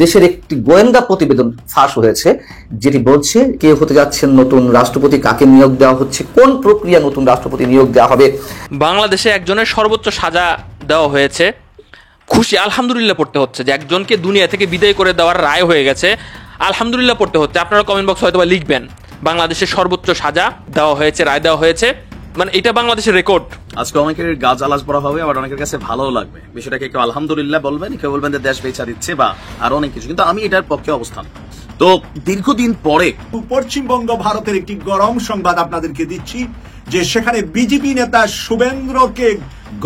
দেশের একটি গোয়েন্দা প্রতিবেদন ফাঁস হয়েছে, যেটি বলছে কে হতে যাচ্ছেন নতুন রাষ্ট্রপতি, কাকে নিয়োগ দেওয়া হচ্ছে, কোন প্রক্রিয়া নতুন রাষ্ট্রপতি নিয়োগ দেওয়া হবে। বাংলাদেশে একজনের সর্বোচ্চ সাজা দেওয়া হয়েছে, খুশি আলহামদুলিল্লাহ পড়তে হচ্ছে যে একজনকে দুনিয়া থেকে বিদায় করে দেওয়ার রায় হয়ে গেছে, আলহামদুলিল্লাহ পড়তে হচ্ছে। আপনারা কমেন্ট বক্স হয়তো লিখবেন বাংলাদেশের সর্বোচ্চ সাজা দেওয়া হয়েছে, রায় দেওয়া হয়েছে, মানে এটা বাংলাদেশের রেকর্ড। আজকে অনেকের গাছ আলাস পড়া হবে, আবার অনেকের কাছে ভালোও লাগবে বিষয়টাকে। কেউ আলহামদুলিল্লাহ বলবেন, কেউ বলবেন যে দেশ বেচা দিচ্ছে বা আরো অনেক কিছু, কিন্তু আমি এটার পক্ষে অবস্থান। তো দীর্ঘদিন পরে পশ্চিমবঙ্গ ভারতের একটি গরম সংবাদ আপনাদেরকে দিচ্ছি যে সেখানে বিজেপি নেতা শুভেন্দ্রকে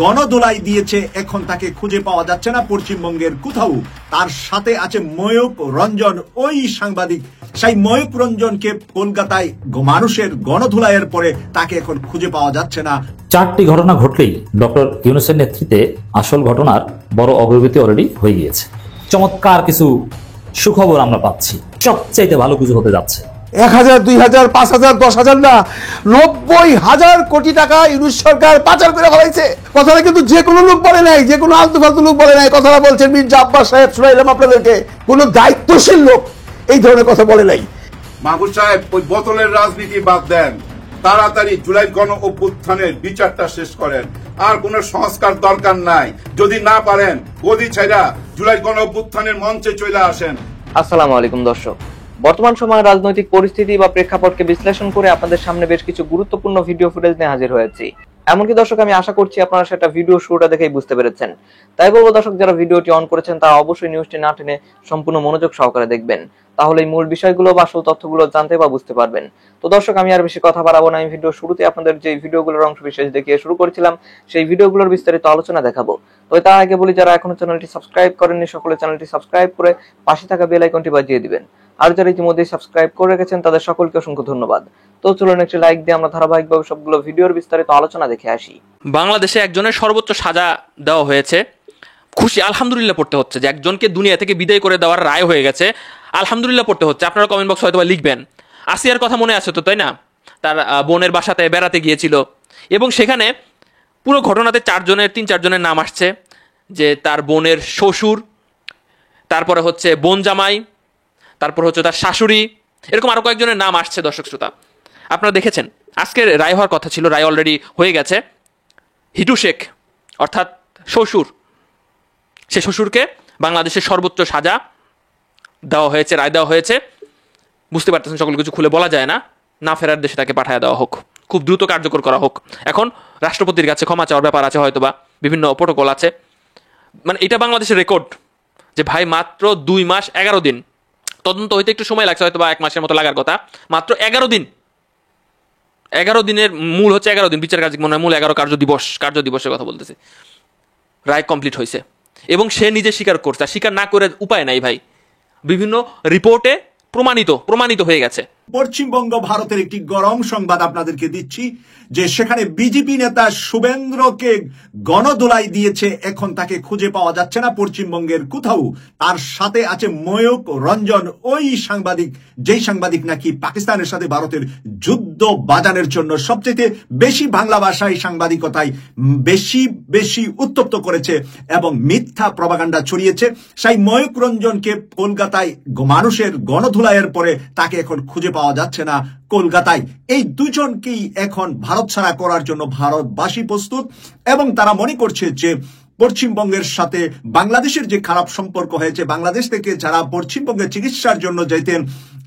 গণদোলাই দিয়েছে, এখন তাকে খুঁজে পাওয়া যাচ্ছে না পশ্চিমবঙ্গের কোথাও। তার সাথে আছে ময়ূক রঞ্জন, ওই সাংবাদিক। সেই ময়ূক রঞ্জনকে কলকাতায় মানুষের গণধোলাইয়ের পরে তাকে এখন খুঁজে পাওয়া যাচ্ছে না। 4টি ঘটনা ঘটলেই ডক্টর ইউনূসের নেতৃত্বে আসল ঘটনার বড় অগ্রগতি অলরেডি হয়ে গিয়েছে। চমৎকার কিছু সুখবর আমরা পাচ্ছি, সবচাইতে ভালো কিছু হতে যাচ্ছে। 1000, 2000, 5000, 10,000 না 90,000 কোটি টাকা ইউনূস সরকার পাচার করে ফেলাইছে। কথাটা কিন্তু যে কোনো লোক বলে নাই, যে কোনো আলতু ফালতু লোক বলে নাই। কথাটা বলছেন মির্জা আব্বাস সাহেব, শুনাইলাম আপনাদেরকে। কোনো দায়িত্বশীল লোক এই ধরনের কথা বলে নাই। মাহবুব সাহেব, ওই বোতলের রাজনীতি বাদ দেন, তাড়াতাড়ি জুলাই গণ অভ্যুত্থানের বিচারটা শেষ করেন। আর কোন সংস্কার দরকার নাই। যদি না পারেন গদি ছাইরা জুলাই গণ অভ্যুত্থানের মঞ্চে চলে আসেন। আসসালামু আলাইকুম দর্শক, বর্তমান সময়ের রাজনৈতিক পরিস্থিতি বা প্রেক্ষাপটকে বিশ্লেষণ করে আপনাদের সামনে বেশ কিছু গুরুত্বপূর্ণ ভিডিও ফুটেজ নিয়ে হাজির হয়েছি। এমনকি দর্শক, আমি আশা করছি আপনারা সেটা ভিডিও শুরুটা দেখেই বুঝতে পেরেছেন। তাই বলবো দর্শক, যারা ভিডিওটি অন করেছেন তারা অবশ্যই নিউজটি না টেনে সম্পূর্ণ মনোযোগ সহকারে দেখবেন, তাহলে এই মূল বিষয়গুলো বা আসল তথ্যগুলো জানতে বা বুঝতে পারবেন। তো দর্শক, আমি আর বেশি কথা বাড়াবো না। আমি ভিডিও শুরুতে আপনাদের যে ভিডিওগুলোর অংশ বিশেষ দেখিয়ে শুরু করেছিলাম, সেই ভিডিওগুলোর বিস্তারিত আলোচনা দেখাবো। তো তার আগে বলি, যারা এখনো চ্যানেলটি সাবস্ক্রাইব করেননি সকলে চ্যানেলটি সাবস্ক্রাইব করে পাশে থাকা বেল আইকনটি বাজিয়ে দিবেন। আর যারা ইতিমধ্যে সাবস্ক্রাইব করে রেখেছেন তাদের সকলকে অসংখ্য ধন্যবাদ। তো চলুন একটি লাইক দিয়ে আমরা ধারাবাহিকভাবে সবগুলো ভিডিওর বিস্তারিত আলোচনা দেখে আসি। বাংলাদেশে একজনের সর্বোচ্চ সাজা দেওয়া হয়েছে, খুশি আলহামদুলিল্লাহ পড়তে হচ্ছে যে একজনকে দুনিয়া থেকে বিদায় করে দেওয়ার রায় হয়ে গেছে, আলহামদুলিল্লাহ পড়তে হচ্ছে। আপনারা কমেন্ট বক্স হয়তো লিখবেন। আসিয়ার কথা মনে আছে তো, তাই না? তার বোনের বাসাতে বেড়াতে গিয়েছিল এবং সেখানে পুরো ঘটনাতে 3-4 জনের নাম আসছে, যে তার বোনের শ্বশুর, তারপরে হচ্ছে বোন জামাই, তারপর হচ্ছে তার শাশুড়ি, এরকম আরো কয়েকজনের নাম আসছে। দর্শক শ্রোতা, আপনারা দেখেছেন আজকের রায় হওয়ার কথা ছিল, রায় অলরেডি হয়ে গেছে। হিটু শেখ অর্থাৎ শ্বশুর, সে শ্বশুরকে বাংলাদেশের সর্বোচ্চ সাজা দেওয়া হয়েছে, রায় দেওয়া হয়েছে। বুঝতে পারতেছেন সকল কিছু খুলে বলা যায় না, না ফেরার দেশে তাকে পাঠায় দেওয়া হোক, খুব দ্রুত কার্যকর করা হোক। এখন রাষ্ট্রপতির কাছে ক্ষমা চাওয়ার ব্যাপার আছে, হয়তোবা বিভিন্ন প্রটোকল আছে। মানে এটা বাংলাদেশের রেকর্ড যে ভাই মাত্র 2 মাস 11 দিন, তদন্ত হইতে একটু সময় লাগছে, হয়তো বা 1 মাসের মতো লাগার কথা, মাত্র 11 দিন। 11 দিনের মূল হচ্ছে 11 দিন, বিচার কার্য মনে হয় মূল 11 কার্য দিবসের কথা বলতেছে। রায় কমপ্লিট হয়েছে এবং সে নিজে স্বীকার করছে। স্বীকার না করে উপায় নাই ভাই, বিভিন্ন রিপোর্টে প্রমাণিত হয়ে গেছে। পশ্চিমবঙ্গ ভারতের একটি গরম সংবাদ আপনাদেরকে দিচ্ছি যে সেখানে বিজেপি নেতা শুভেন্দ্রকে গণদোলাই দিয়েছে, এখন তাকে খুঁজে পাওয়া যাচ্ছে না পশ্চিমবঙ্গের কোথাও। তার সাথে আছে ময়ূক রঞ্জন, ওই সাংবাদিক, যেই সাংবাদিক নাকি পাকিস্তানের সাথে ভারতের যুদ্ধ বাজানোর জন্য সবচেয়ে বেশি বাংলা ভাষায় সাংবাদিকতায় বেশি উত্তপ্ত করেছে এবং মিথ্যা প্রপাগান্ডা ছড়িয়েছে। সেই ময়ূক রঞ্জনকে কলকাতায় মানুষের গণধোলাইয়ের পরে তাকে এখন খুঁজে পাওয়া যাচ্ছে না কলকাতায়। এই দুজনকেই এখন ভারত ছাড়া করার জন্য ভারতবাসী প্রস্তুত এবং তারা মনে করছে যে পশ্চিমবঙ্গের সাথে বাংলাদেশের যে খারাপ সম্পর্ক হয়েছে, বাংলাদেশ থেকে যারা পশ্চিমবঙ্গে চিকিৎসার জন্য যেতেন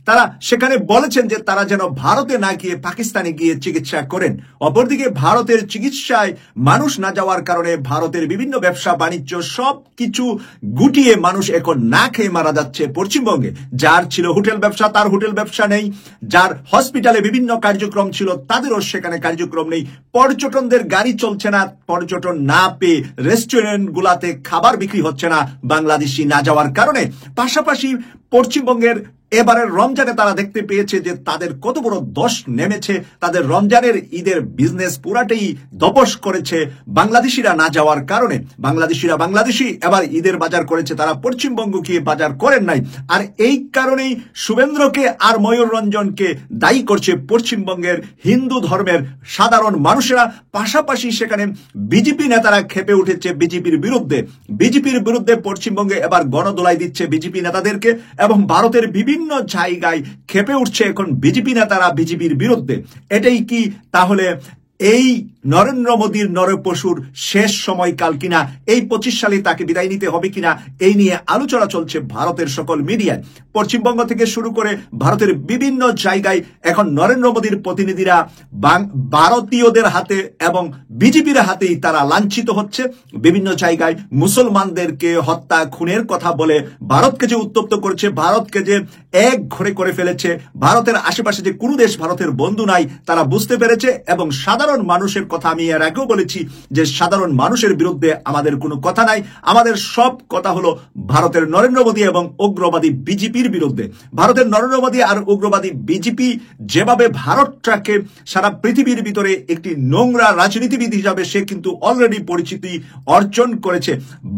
তারা সেখানে বলেছেন যে তারা যেন ভারতে না গিয়ে পাকিস্তানে গিয়ে চিকিৎসা করেন। অপরদিকে ভারতের চিকিৎসায় মানুষ না যাওয়ার কারণে ভারতের বিভিন্ন ব্যবসা বাণিজ্য সবকিছু গুটিয়ে মানুষ এখন না খেয়ে মারা যাচ্ছে পশ্চিমবঙ্গে। যার ছিল হোটেল ব্যবসা তার হোটেল ব্যবসা নেই, যার হসপিটালে বিভিন্ন কার্যক্রম ছিল তাদেরও সেখানে কার্যক্রম নেই, পর্যটনদের গাড়ি চলছে না, পর্যটন না পেয়ে রেস্টুরেন্ট গুলাতে খাবার বিক্রি হচ্ছে না বাংলাদেশি না যাওয়ার কারণে। পাশাপাশি পশ্চিমবঙ্গের এবারের রমজানে তারা দেখতে পেয়েছে যে তাদের কত বড় দোষ নেমেছে, তাদের রমজানের ঈদের বিজনেস পুরাটাই দপস করেছে বাংলাদেশিরা না যাওয়ার কারণে। বাংলাদেশিরা বাংলাদেশি এবার ঈদের বাজার করেছে, তারা পশ্চিমবঙ্গ গিয়ে বাজার করেন নাই। আর এই কারণেই শুভেন্দ্রকে আর ময়ূর রঞ্জনকে দায়ী করছে পশ্চিমবঙ্গের হিন্দু ধর্মের সাধারণ মানুষেরা। পাশাপাশি সেখানে বিজেপি নেতারা খেপে উঠেছে বিজেপির বিরুদ্ধে। বিজেপির বিরুদ্ধে পশ্চিমবঙ্গে এবার গণদোলাই দিচ্ছে বিজেপি নেতাদেরকে, এবং ভারতের বিভিন্ন জায়গায় খেপে উঠছে এখন বিজেপি নেতারা বিজেপির বিরুদ্ধে। এটাই কি তাহলে এই নরেন্দ্র মোদীর নরপশুর শেষ সময়কাল কিনা? এই 25 সালে তাকে বিদায় নিতে হবে কিনা, এই নিয়ে আলোচনা চলছে ভারতের সকল মিডিয়ায়। পশ্চিমবঙ্গ থেকে শুরু করে ভারতের বিভিন্ন জায়গায় এখন নরেন্দ্র মোদীর প্রতিনিধিরা ভারতীয়দের হাতে এবং বিজেপির হাতেই তারা লাঞ্ছিত হচ্ছে। বিভিন্ন জায়গায় মুসলমানদেরকে হত্যা খুনের কথা বলে ভারতকে যে উত্তপ্ত করছে, ভারতকে যে এক ঘরে করে ফেলেছে, ভারতের আশেপাশে যে কোনো দেশ ভারতের বন্ধু নাই তারা বুঝতে পেরেছে। এবং সাধারণ মানুষের কথা আমি এর আগেও বলেছি যে সাধারণ মানুষের বিরুদ্ধে আমাদের কোনো কথা নাই, আমাদের সব কথা হলো ভারতের নরেন্দ্র মোদী এবং উগ্রবাদী বিজেপির বিরুদ্ধে। ভারতের নরেন্দ্র মোদী আর উগ্রবাদী বিজেপি যেভাবে ভারতটাকে সারা পৃথিবীর ভিতরে একটি নোংরা রাজনীতিবিদ হিসাবে সে কিন্তু অলরেডি পরিচিতি অর্জন করেছে।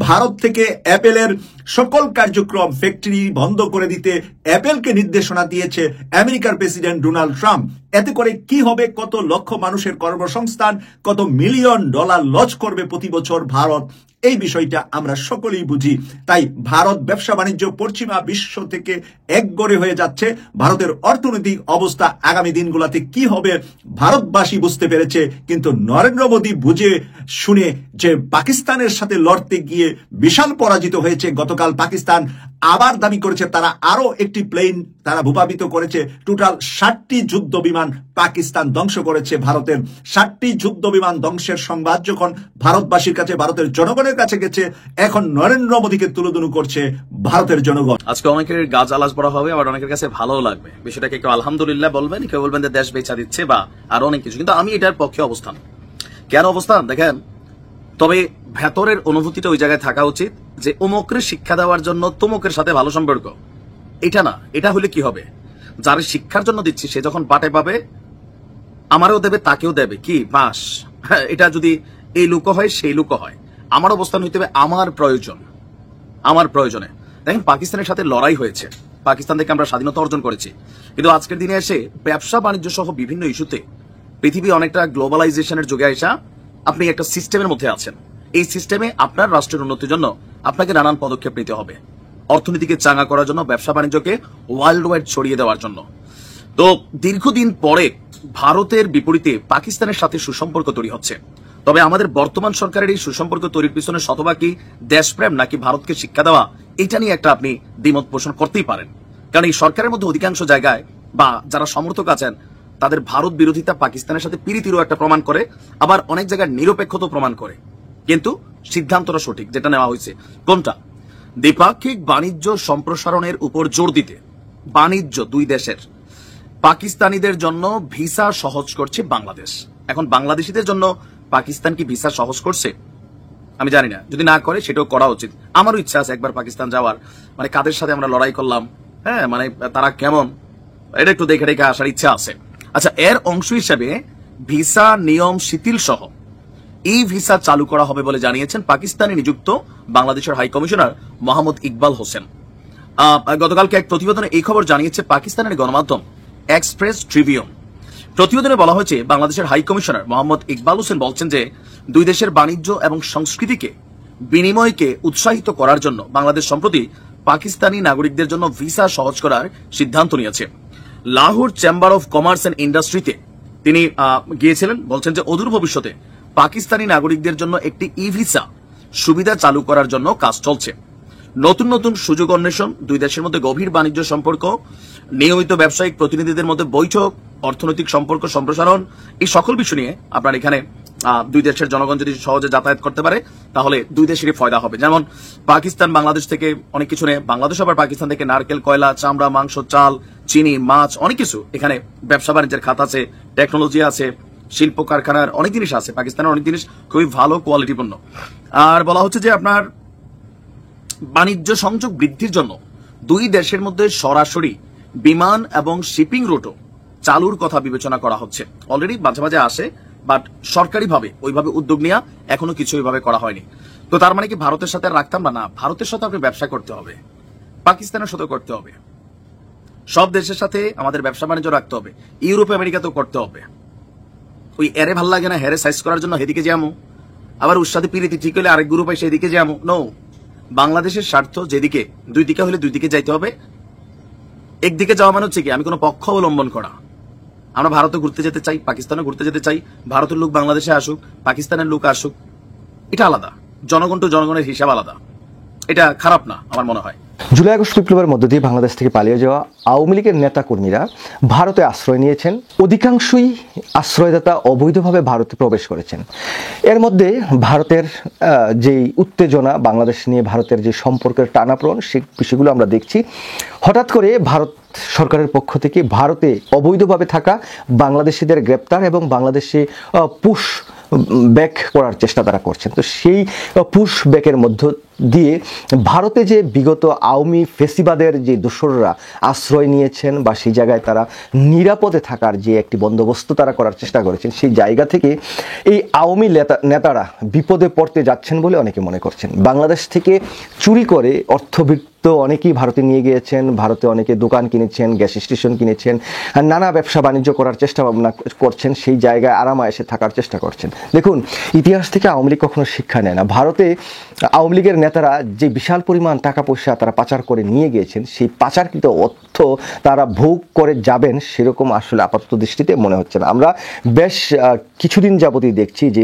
ভারত থেকে অ্যাপেলের সকল কার্যক্রম ফ্যাক্টরি বন্ধ করে দিতে অ্যাপেলকে নির্দেশনা দিয়েছে আমেরিকার প্রেসিডেন্ট ডোনাল্ড ট্রাম্প। এতে করে কি হবে? কত লক্ষ মানুষের কর্মসংস্থান, কত মিলিয়ন ডলার লস করবে প্রতি বছর ভারত, এই বিষয়টা আমরা সকলেই বুঝি। তাই ভারত ব্যবসা বাণিজ্য পশ্চিমা বিশ্ব থেকে একগরে হয়ে যাচ্ছে। ভারতের অর্থনৈতিক অবস্থা আগামী দিনগুলোতে কি হবে ভারতবাসী বুঝতে পেরেছে, কিন্তু নরেন্দ্র মোদী বুঝে শুনে যে পাকিস্তানের সাথে লড়তে গিয়ে বিশাল পরাজিত হয়েছে। গতকাল পাকিস্তান আবার দাবি করেছে তারা আরো একটি প্লেন তারা ভূপাতিত করেছে। টোটাল 60টি যুদ্ধ বিমান পাকিস্তান ধ্বংস করেছে। ভারতের 60টি যুদ্ধ বিমান ধ্বংসের সংবাদ যখন ভারতবাসীর কাছে, ভারতের জনগণের কাছে গেছে, এখন নরেন্দ্র মোদীকে তুলোধুনু করছে ভারতের জনগণ। আজকে অনেকের গাছ আলাস পড়া হবে, আবার অনেকের কাছে ভালো লাগবে বিষয়টাকে। কেউ আলহামদুলিল্লাহ বলবেন, কেউ বলবেন যে দেশ বেচা দিচ্ছে বা আর অনেক কিছু। কিন্তু আমি এটার পক্ষে অবস্থান। কেন অবস্থান দেখেন, তবে ভেতরের অনুভূতিটা ওই জায়গায় থাকা উচিত যে অমুকের শিক্ষা দেওয়ার জন্য তমুকের সাথে ভালো সম্পর্ক, এটা না। এটা হলে কি হবে, যার শিক্ষার জন্য দিচ্ছি সে যখন বাটে পাবে আমারও দেবে, তাকেও দেবে। কি বাস, এটা যদি এই লুকো হয় সেই লুকো হয়। আমার অবস্থান হইতে হবে আমার প্রয়োজন, আমার প্রয়োজনে। দেখেন পাকিস্তানের সাথে লড়াই হয়েছে, পাকিস্তান থেকে আমরা স্বাধীনতা অর্জন করেছি, কিন্তু আজকের দিনে এসে ব্যবসা বাণিজ্য সহ বিভিন্ন ইস্যুতে পৃথিবী অনেকটা গ্লোবালাইজেশনের যুগে আসা আপনি একটা সিস্টেমের মধ্যে আছেন। এই সিস্টেমে আপনার রাষ্ট্রের উন্নতির জন্য আপনাকে নানান পদক্ষেপ নিতে হবে, অর্থনীতিকে চাঙ্গা করার জন্য, ব্যবসা বাণিজ্যকে ওয়ার্ল্ড ওয়াইড ছড়িয়ে দেওয়ার জন্য। তো দীর্ঘদিন পরে ভারতের বিপরীতে পাকিস্তানের সাথে সুসম্পর্ক তৈরি হচ্ছে। তবে আমাদের বর্তমান সরকারের এই সুসম্পর্ক তৈরির পিছনে শতভাগই দেশপ্রেম নাকি ভারতকে শিক্ষা দেওয়া, এটা নিয়ে একটা আপনি দ্বিমত পোষণ করতেই পারেন। কারণ এই সরকারের মধ্যে অধিকাংশ জায়গায় বা যারা সমর্থক আছেন তাদের ভারত বিরোধিতা পাকিস্তানের সাথে পিরিতিরও একটা প্রমাণ করে, আবার অনেক জায়গায় নিরপেক্ষতা প্রমাণ করে। কিন্তু সিদ্ধান্তটা সঠিক যেটা নেওয়া হয়েছে কোনটা, দ্বিপাক্ষিক বাণিজ্য সম্প্রসারণের উপর জোর দিতে। বাণিজ্য দুই দেশের, পাকিস্তানিদের জন্য ভিসা সহজ করছে বাংলাদেশ। এখন বাংলাদেশিদের জন্য পাকিস্তান কি ভিসা সহজ করছে আমি জানি না, যদি না করে সেটাও করা উচিত। আমারও ইচ্ছা আছে একবার পাকিস্তান যাওয়ার, মানে কাদের সাথে আমরা লড়াই করলাম, হ্যাঁ মানে তারা কেমন, এটা একটু দেখে দেখে আসার ইচ্ছা আছে। আচ্ছা, এর অংশ হিসেবে ভিসা নিয়ম শিথিল সহ এই ভিসা চালু করা হবে বলে জানিয়েছেন পাকিস্তানে নিযুক্ত বাংলাদেশের হাই কমিশনার মোহাম্মদ ইকবাল হোসেন। গতকালকে এক প্রতিবেদনে এই খবর জানিয়েছে পাকিস্তানের গণমাধ্যম এক্সপ্রেস ট্রিবিউন। প্রতিবেদনে বলা হয়েছে বাংলাদেশের হাই কমিশনার মোহাম্মদ ইকবাল হোসেন বলছেন যে দুই দেশের বাণিজ্য এবং সংস্কৃতিকে বিনিময়কে উৎসাহিত করার জন্য বাংলাদেশ সম্প্রতি পাকিস্তানি নাগরিকদের জন্য ভিসা সহজ করার সিদ্ধান্ত নিয়েছে। Lahore chamber of commerce and ইন্ডাস্ট্রিতে তিনি গিয়েছিলেন, বলছেন যে অদূর ভবিষ্যতে পাকিস্তানি নাগরিকদের জন্য একটি ই ভিসা সুবিধা চালু করার জন্য কাজ চলছে। নতুন নতুন সুযোগ অন্বেষণ, দুই দেশের মধ্যে গভীর বাণিজ্য সম্পর্ক, নিয়মিত ব্যবসায়িক প্রতিনিধিদের মধ্যে বৈঠক, অর্থনৈতিক সম্পর্ক সম্প্রসারণ, এই সকল বিষয় নিয়ে আপনার এখানে দুই দেশের জনগণ যদি সহজে যাতায়াত করতে পারে তাহলে দুই দেশেরই ফায়দা হবে। যেমন পাকিস্তান বাংলাদেশ থেকে অনেক কিছু নেয়, বাংলাদেশ আবার পাকিস্তান থেকে নারকেল, কয়লা, চামড়া, মাংস, চাল, চিনি, মাছ, অনেক কিছু। এখানে ব্যবসা বাণিজ্যের খাত আছে, টেকনোলজি আছে, শিল্প কারখানার অনেক জিনিস আছে। পাকিস্তানের অনেক জিনিস খুবই ভালো কোয়ালিটিপূর্ণ। আর বলা হচ্ছে যে আপনার বাণিজ্য সংযোগ বৃদ্ধির জন্য দুই দেশের মধ্যে সরাসরি বিমান এবং শিপিং রুটও চালুর কথা বিবেচনা করা হচ্ছে। অলরেডি মাঝে মাঝে আসে, বাট সরকারিভাবে ওইভাবে উদ্যোগ নেওয়া এখনো কিছু ওইভাবে করা হয়নি। তো তার মানে কি ভারতের সাথে রাখতাম না? ভারতের সাথে আপনি ব্যবসা করতে হবে, পাকিস্তানের সাথে করতে হবে, সব দেশের সাথে আমাদের ব্যবসা বাণিজ্য রাখতে হবে, ইউরোপ আমেরিকাতেও করতে হবে। ওই এরে ভাল লাগে না হেরে সাইজ করার জন্য সেদিকে যাবো, আবার ওর সাথে পিরিতি ঠিক হলে আরেক গ্রুপ হয় সেদিকে যাবো। নো, বাংলাদেশের স্বার্থ যেদিকে, দুই দিকে হলে দুই দিকে যাইতে হবে। একদিকে যাওয়া মানে হচ্ছে কি আমি কোনো পক্ষ অবলম্বন করা। আমরা ভারতে ঘুরতে যেতে চাই, পাকিস্তানে ঘুরতে যেতে চাই, ভারতের লোক বাংলাদেশে আসুক, পাকিস্তানের লোক আসুক, এটা আলাদা। জনগণ টু জনগণের হিসাব আলাদা, এটা খারাপ না আমার মনে হয়। জুলাই আগস্ট বিপ্লবের মধ্য দিয়ে বাংলাদেশ থেকে পালিয়ে যাওয়া আওয়ামী লীগের নেতাকর্মীরা ভারতে আশ্রয় নিয়েছেন। অধিকাংশই আশ্রয়দাতা অবৈধভাবে ভারতে প্রবেশ করেছেন। এর মধ্যে ভারতের যেই উত্তেজনা, বাংলাদেশ নিয়ে ভারতের যে সম্পর্কের টানাপোড়েন, সেই বিষয়গুলো আমরা দেখছি। হঠাৎ করে ভারত সরকারের পক্ষ থেকে ভারতে অবৈধভাবে থাকা বাংলাদেশিদের গ্রেপ্তার এবং বাংলাদেশে পুশ ব্যাক করার চেষ্টা তারা করছেন। তো সেই পুশ ব্যাকের মধ্য দিয়ে ভারতে যে বিগত আওয়ামী ফেসিবাদের যে দোসররা আশ্রয় নিয়েছেন বা সেই জায়গায় তারা নিরাপদে থাকার যে একটি বন্দোবস্ত তারা করার চেষ্টা করেছেন, সেই জায়গা থেকে এই আওয়ামী নেতারা বিপদে পড়তে যাচ্ছেন বলে অনেকে মনে করছেন। বাংলাদেশ থেকে চুরি করে অর্থবিত্ত অনেকেই ভারতে নিয়ে গিয়েছেন, ভারতে অনেকে দোকান কিনেছেন, গ্যাস স্টেশন কিনেছেন, নানা ব্যবসা বাণিজ্য করার চেষ্টা ভাবনা করছেন, সেই জায়গায় আরামায়েশে থাকার চেষ্টা করছেন। দেখুন, ইতিহাস থেকে আওয়ামী লীগ কখনো শিক্ষা নেয় না। ভারতে আওয়ামী লীগের নেতারা যে বিশাল পরিমাণ টাকা পয়সা তারা পাচার করে নিয়ে গিয়েছেন, সেই পাচারকৃত অর্থ তারা ভোগ করে যাবেন সেরকম আসলে আপাতত দৃষ্টিতে মনে হচ্ছে না। আমরা বেশ কিছুদিন যাবতই দেখছি যে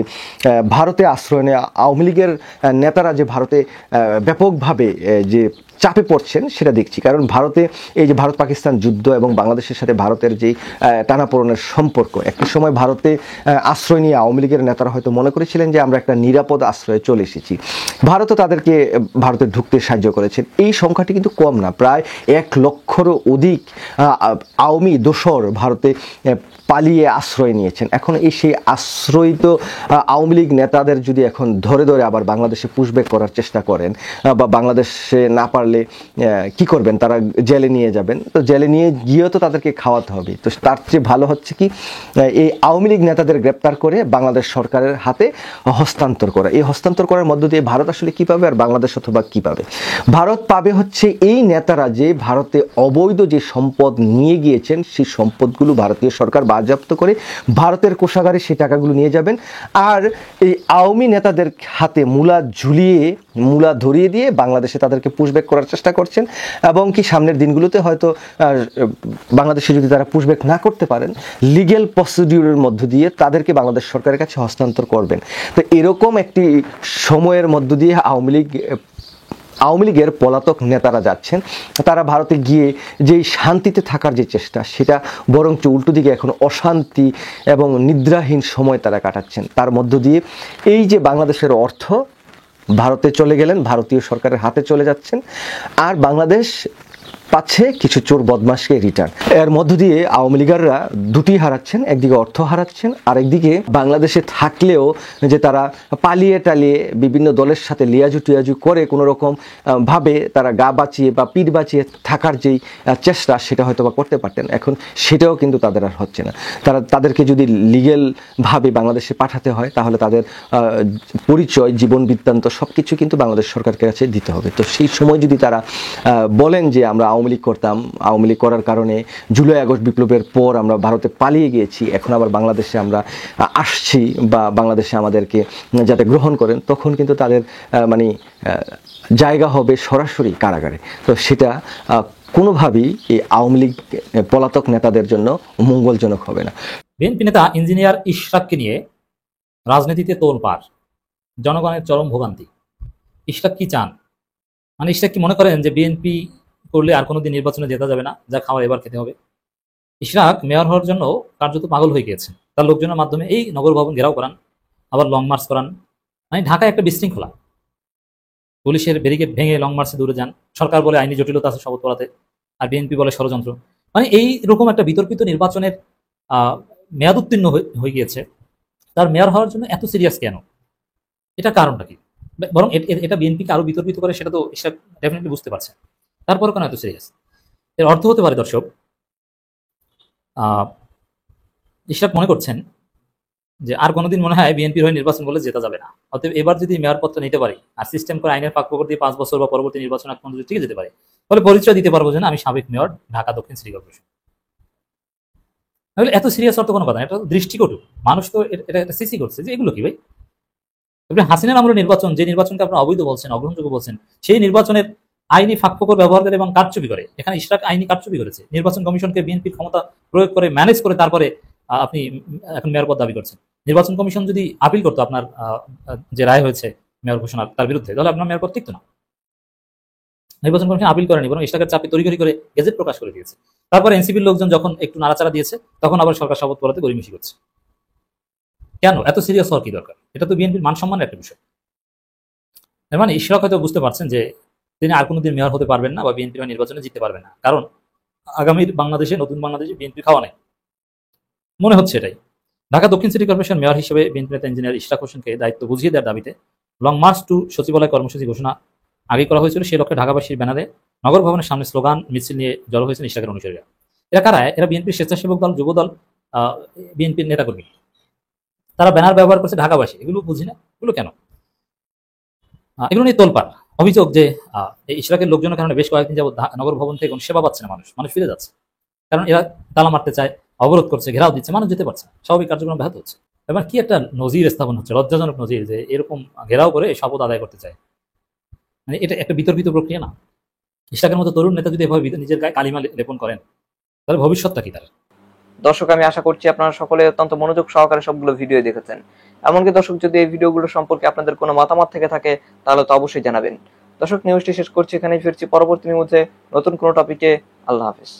ভারতে আশ্রয় নেওয়া আওয়ামী লীগের নেতারা যে ভারতে ব্যাপকভাবে যে চাপে পড়ছেন সেটা দেখছি। কারণ ভারতে এই যে ভারত পাকিস্তান যুদ্ধ এবং বাংলাদেশের সাথে ভারতের যে টানাপোড়েনের সম্পর্ক, একটা সময় ভারতে আশ্রয় নিয়ে আওয়ামী লীগের নেতারা হয়তো মনে করেছিলেন যে আমরা একটা নিরাপদ আশ্রয়ে চলে এসেছি। ভারতও তাদেরকে ভারতে ঢুকতে সাহায্য করেছেন। এই সংখ্যাটি কিন্তু কম না, প্রায় 1 লক্ষেরও অধিক আওয়ামী দোসর ভারতে পালিয়ে আশ্রয় নিয়েছেন। এখন এই সেই আশ্রয়িত আওয়ামী লীগ নেতাদের যদি এখন ধরে ধরে আবার বাংলাদেশে পুশব্যাক করার চেষ্টা করেন বা বাংলাদেশে না পারলে কি করবেন, তারা জেলে নিয়ে যাবেন। তো জেলে নিয়ে গিয়েও তো তাদেরকে খাওয়াতে হবে। তো তার চেয়ে ভালো হচ্ছে কি এই আওয়ামী লীগ নেতাদের গ্রেপ্তার করে বাংলাদেশ সরকারের হাতে হস্তান্তর করা। এই হস্তান্তর করার মধ্য দিয়ে ভারত আসলে কি পাবে আর বাংলাদেশ অথবা কি পাবে? ভারত পাবে হচ্ছে এই নেতারা যে ভারতে অবৈধ যে সম্পদ নিয়ে গিয়েছেন, সেই সম্পদগুলো ভারতীয় সরকার বাজেয়াপ্ত করে ভারতের কোষাগারে সেই টাকাগুলো নিয়ে যাবেন। আর এই আওয়ামী নেতাদের হাতে মূলা ধরিয়ে দিয়ে বাংলাদেশে তাদেরকে পুশব্যাক করার চেষ্টা করছেন। এবং কি সামনের দিনগুলোতে হয়তো বাংলাদেশে যদি তারা পুশব্যাক না করতে পারেন, লিগ্যাল প্রসিডিউরের মধ্য দিয়ে তাদেরকে বাংলাদেশ সরকারের কাছে হস্তান্তর করবেন। তো এরকম একটি সময়ের মধ্য দিয়ে আওয়ামী লীগের পলাতক নেতারা যাচ্ছেন। তারা ভারতে গিয়ে যেই শান্তিতে থাকার যে চেষ্টা, সেটা বরঞ্চ উল্টো দিকে এখন অশান্তি এবং নিদ্রাহীন সময় তারা কাটাচ্ছেন। তার মধ্য দিয়ে এই যে বাংলাদেশের অর্থ ভারতে চলে গেলেন, ভারতীয় সরকারের হাতে চলে যাচ্ছেন, আর বাংলাদেশ পাচ্ছে কিছু চোর বদমাশকে রিটার্ন। এর মধ্য দিয়ে আওয়ামী লীগাররা দুটি হারাচ্ছেন, একদিকে অর্থ হারাচ্ছেন, আর একদিকে বাংলাদেশে থাকলেও যে তারা পালিয়ে টালিয়ে বিভিন্ন দলের সাথে লিয়াজু টিয়াজু করে কোনো রকম ভাবে তারা গা বাঁচিয়ে বা পিঠ বাঁচিয়ে থাকার যেই চেষ্টা, সেটা হয়তো বা করতে পারতেন। এখন সেটাও কিন্তু তাদের আর হচ্ছে না। তাদেরকে যদি লিগেলভাবে বাংলাদেশে পাঠাতে হয়, তাহলে তাদের পরিচয়, জীবন বৃত্তান্ত সব কিছু কিন্তু বাংলাদেশ সরকারের কাছে দিতে হবে। তো সেই সময় যদি তারা বলেন যে আমরা আওয়ামী লীগ করতাম, আওয়ামী লীগ করার কারণে জুলাই আগস্ট বিপ্লবের পর আমরা ভারতে পালিয়ে গিয়েছি, এখন আবার বাংলাদেশে আমরা আসছি বা বাংলাদেশে আমাদেরকে যাতে গ্রহণ করেন, তখন কিন্তু তাদের জায়গা হবে সরাসরি কারাগারে। তো সেটা কোনোভাবেই এই আওয়ামী লীগ পলাতক নেতাদের জন্য মঙ্গলজনক হবে না। বিএনপি নেতা ইঞ্জিনিয়ার ইশরাককে নিয়ে রাজনীতিতে তোলপাড়, জনগণের চরম ভোগান্তি। ইশরাক কি চান? ইশরাক কি মনে করেন যে বিএনপি করলে আর কোনোদিন নির্বাচনে জেতা যাবে না, যা খাওয়া এবার খেতে হবে? ইশরাক মেয়র হওয়ার জন্য কার্যত পাগল হয়ে গিয়েছেন। তার লোকজনের মাধ্যমে এই নগর ভবন ঘেরাও করান, আবার লং মার্চ করান। ঢাকায় একটা বিশৃঙ্খলা, পুলিশের ব্যারিকেড ভেঙে লং মার্চে দূরে যান। সরকার বলে আইনি জটিলতা আছে শপথ পড়াতে, আর বিএনপি বলে ষড়যন্ত্র। এই রকম একটা বিতর্কিত নির্বাচনের মেয়াদ উত্তীর্ণ হয়ে গিয়েছে। তার মেয়র হওয়ার জন্য এত সিরিয়াস কেন? এটা কারণটা কি? বরং এটা বিএনপিকে আরো বিতর্কিত করে, সেটা তো ডেফিনেটলি বুঝতে পারছে। তারপর কেন এত সিরিয়াস? এর অর্থ হতে পারে দর্শক, ইশরাক মনে করছেন যে আর কোনোদিন মনে হয় বিএনপির হয়ে নির্বাচন করলে জেতা যাবে না, অতএব এবার যদি মেয়র পদটা নিতে পারি আর সিস্টেম করে আইনের ফাঁক দিয়ে 5 বছর বা পরবর্তী নির্বাচন আগ পর্যন্ত টিকে যেতে পারে, তাহলে পরিচয় দিতে পারবো যে না আমি সাবেক মেয়র ঢাকা দক্ষিণ সিটি কর্পোরেশন। তাহলে এত সিরিয়াস অর্থ কোনো কথা না, এটা দৃষ্টিকটু। মানুষ তো এটা সিসি করছে যে এগুলো কি ভাই। আপনি হাসিনার আমলের নির্বাচন, যে নির্বাচনকে আপনারা অবৈধ বলছেন, অগ্রহণযোগ্য বলছেন, সেই নির্বাচনের আইনি ফাঁকফোকর ব্যবহার করে এবং কারচুপি করে, এখানে ইশরাক আইনি কারচুপি করেছে। নির্বাচন কমিশনকে বিএনপির ক্ষমতা প্রয়োগ করে ম্যানেজ করে তারপরে আপনি এখন মেয়র পদ দাবি করছেন। নির্বাচন কমিশন যদি আপিল করতো আপনার যে রায় হয়েছে মেয়র ঘোষণার তার বিরুদ্ধে, তাহলে আপনার মেয়র পদ টিকতো না। নির্বাচন কমিশন আপিল করেনি, বরং ইশরাকের চাপে তড়িঘড়ি করে গেজেট প্রকাশ করে দিয়েছে। তারপরে এনসিপির লোকজন যখন একটু নাড়াচাড়া দিয়েছে, তখন আবার সরকার শপথ পড়াতে গড়িমসি করছে। কেন এত সিরিয়াস হওয়ার কি দরকার? এটা তো বিএনপির মান সম্মানের একটা বিষয়। এর মানে ইশরাক হয়তো বুঝতে পারছেন যে তিনি আর কোনোদিন মেয়র হতে পারবেন না বা বিএনপির নির্বাচনে জিততে পারবেন না, কারণ আগামীর বাংলাদেশে, নতুন বাংলাদেশে বিএনপি খাওয়া নেই, মনে হচ্ছে এটাই। ঢাকা দক্ষিণ সিটি কর্পোরেশন মেয়র হিসেবে বিএনপি নেতা ইঞ্জিনিয়ার ইশরাক হোসেনকে দায়িত্ব বুঝিয়ে দেওয়ার দাবিতে লং মার্চ টু সচিবালয় কর্মসূচি ঘোষণা আগে করা হয়েছিল। সেই লক্ষ্যে ঢাকাবাসীর ব্যানারে নগর ভবনের সামনে স্লোগান মিছিল নিয়ে জড়ো হয়েছেন ইশরাকের অনুসারীরা। এরা কারা? এরা বিএনপির স্বেচ্ছাসেবক দল, যুবদল, বিএনপির নেতাকর্মী। তারা ব্যানার ব্যবহার করছে ঢাকাবাসী। এগুলো বুঝি না, এগুলো কেন? এগুলো নিয়ে তোলপাড় অভিযোগ যে এই ইশরাকের লোকজনের কারণে বেশ কয়েকদিন যাবত নগর ভবন থেকে কোনো সেবা পাচ্ছে না মানুষ ফিরে যাচ্ছে, কারণ এরা তালা মারতে চায়, অবরোধ করছে, ঘেরাও দিচ্ছে, মানুষ যেতে পারছে না, স্বাভাবিক কার্যক্রম ব্যাহত হচ্ছে। এবার কি একটা নজির স্থাপন হচ্ছে, লজ্জাজনক নজির, যে এরকম ঘেরাও করে শপথ আদায় করতে চায়। মানে এটা একটা বিতর্কিত প্রক্রিয়া না? ইশরাকের মতো তরুণ নেতা যদি এভাবে নিজের গায়ে কালিমা লেপন করেন, তাহলে ভবিষ্যৎটা কি তার? দর্শক, আমি আশা করছি আপনারা সকলে অত্যন্ত মনোযোগ সহকারে সবগুলো ভিডিও দেখেছেন। এমনকি দর্শক, যদি এই ভিডিওগুলো সম্পর্কে আপনাদের কোনো মতামত থেকে থাকে তাহলে তো অবশ্যই জানাবেন। দর্শক, নিউজটি শেষ করছি এখানেই, ফিরছি পরবর্তী নিউজে নতুন কোনো টপিকে। আল্লাহ হাফেজ।